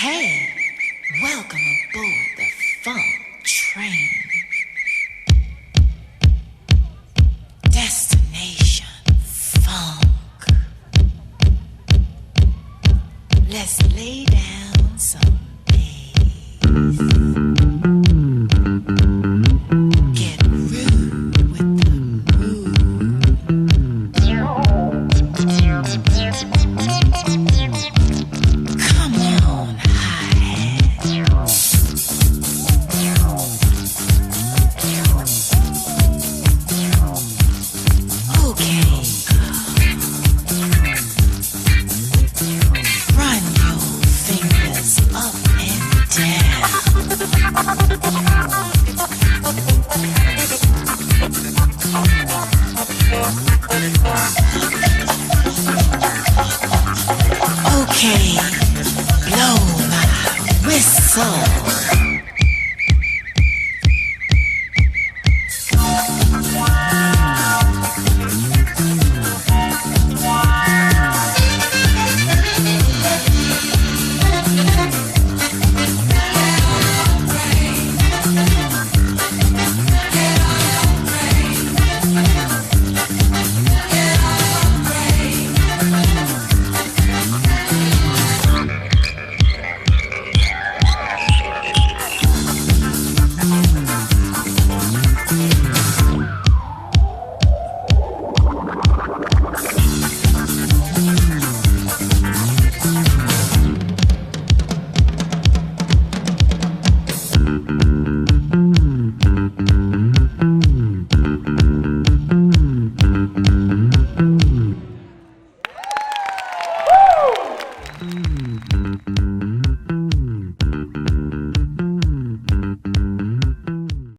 Hey, welcome aboard the funk train. Destination funk. Let's lay down some bass. Get rude with the groove. Come on, hi-hat. Okay, run your fingers up and down. Okay, blow my whistle. Woo!